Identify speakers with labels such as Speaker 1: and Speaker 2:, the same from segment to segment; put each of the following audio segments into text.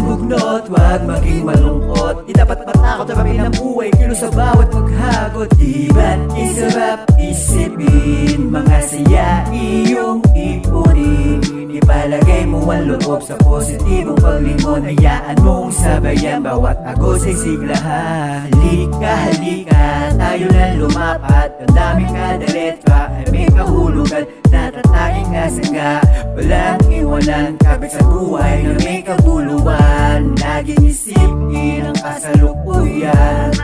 Speaker 1: ng bugnot, huwag maging malungkot. Di dapat matakot sa pamilya ng buhay, kilo sa bawat paghagot. Di ba't isarap isipin, mga saya iyong ipunin. Ipalagay mo ang loob sa positibong paglingon. Hayaan mong sabayan bawat agos ay siglahan. Halika, halika, tayo na lumapat. Ang daming kada letra ay may kahulugan. Natataging asanga, walang iwanan. Kabit sa buhay na may kabuluhan. Laging isipin ang kasalukuyan.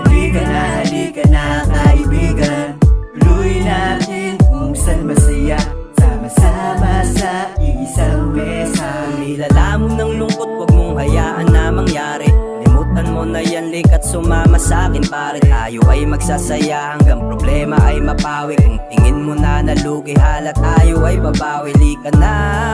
Speaker 1: Halika na kaibigan. Tuloy natin kung saan masaya. Sama-sama sa isang mesa.
Speaker 2: Nilalamon ng lungkot, huwag mong hayaan na mangyari. Limutan mo na yan, likat sumama sa akin pare. Tayo ay magsasaya hanggang problema ay mapawi. Kung tingin mo na nalugi, hala tayo ay babawi. Lika na,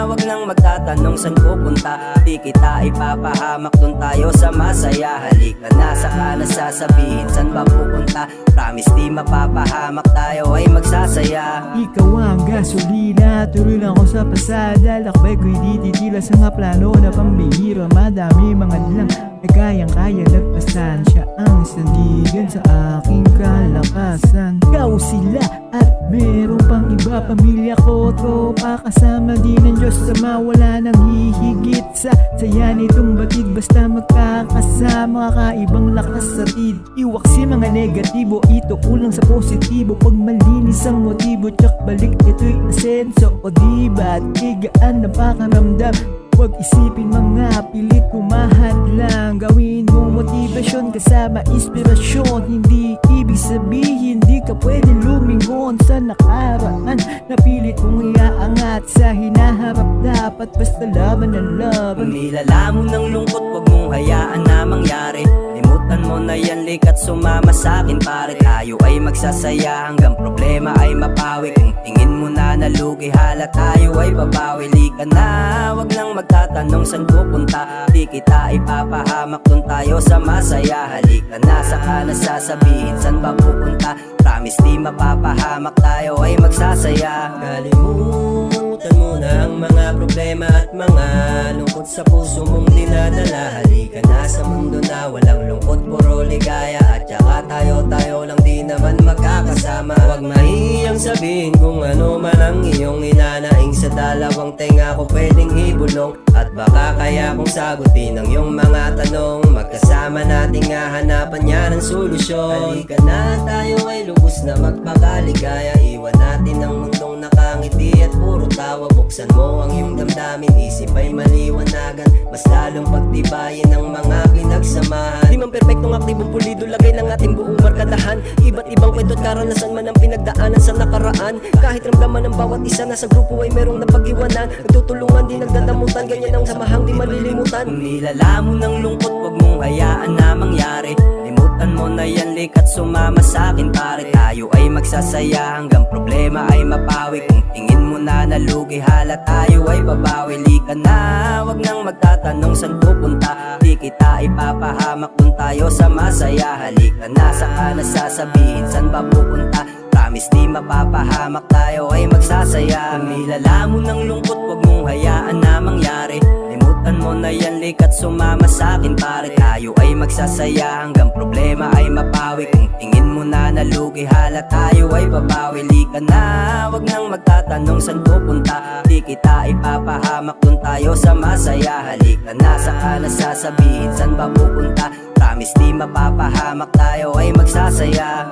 Speaker 2: wag nang magtatanong saan pupunta. Di kita ipapahamak, dun tayo sa masaya. Halika na, saka na sasabihin saan ba pupunta. Promise di mapapahamak, tayo ay magsasaya.
Speaker 1: Ikaw ang gasolina, tuloy lang ako sa pasada. Lakbay ko'y dititila sa nga plano na pambihira. Madami mga dilang na kayang-kaya nagpasan. Siya ang sandigan sa aking kalakasan. Ikaw sila at meron pang iba. Pamilya ko, tropa, kasama din ng Diyos. Sama wala nang hihigit sa saya nitong batid. Basta magkakasama, kakaibang lakas sa tid. Iwaksi mga negatibo, ito kulang sa positibo. Pag malinis ang motibo, tsak balik ito'y asenso. O diba, tigaan na pakaramdam. Huwag isipin mga pilit kumahat lang. Gawin mo motivasyon kasama inspirasyon. Hindi ibig sabihin di ka pwede lumingon sa nakaraan. Napilit mong iaangat sa hinaharap. Dapat basta laban ang laban.
Speaker 2: Nilalamon ng lungkot, huwag mong hayaan na mangyari. Limutan mo na yan, likat sumama sa akin pare. Tayo ay magsasaya hanggang problema ay mapawi. Kung tingin mo na nalugi, hala tayo ay babawi. Lika na, wag nang magtatanong saan pupunta. Di kita ipapahamak, dun tayo sa masaya. Halika na, saka na sasabihin saan ba pupunta. Promise di mapapahamak, tayo ay magsasaya. Kalimutan mo na ang mga problema at mga lungkot sa puso mong dinadala. Halika na sa mundo na walang lungkot, puro ligaya. At saka tayo lang di naman magkakasama. Huwag mahiyang sabihin kung ano man ang iyong inanaing. Sa dalawang tenga ko pwedeng ibulong. At baka kaya kong sagutin ang iyong mga tanong. Magkasama nating hahanapan niya ng solusyon. Halika na, tayo ay lubos na magpakaligaya. Iwan natin ang mundong nakangiti at puro tawa. Buksan mo ang iyong damdamin, isip ay maliwanagan. Mas lalong pagtibayin ang mga pinagsamahan. Di man perpektong aktibong pulido, lagay ng ating buong markadahan. Iba't ibang kwento at karanasan man ang pinagdaanan sa nakaraan. Kahit ramdaman ng bawat isa na sa grupo ay merong napag-iwanan. Nagtutulungan di nagdadamutan, ganyan ang samahang di malilimutan. Kung nilalamon ng lungkot, huwag mong hayaan na mangyari. Limutan mo na yan, likat sumama sa akin pare. Tayo ay magsasaya hanggang problema ay mapawi. Kung tingin mo na nalugi, hala tayo ay babawi. Lika na, wag nang magtatanong saan pupunta. Di kita ipapahamak, dun tayo sa masaya. Halika na, saka na sasabihin saan ba pupunta. Promise di mapapahamak, tayo ay magsasaya. Kung nilalamon ng lungkot, huwag mong hayaan na mangyari. Limutan mo na yan, likat sumama sa akin pare. Tayo ay magsasaya hanggang problema ay mapawi. Kung tingin mo na nalugi, hala tayo ay babawi. Lika na, wag nang magtatanong saan pupunta. Di kita ipapahamak, dun tayo sa masaya. Halika na, saka na sasabihin saan ba pupunta. Promise di mapapahamak, tayo ay magsasaya.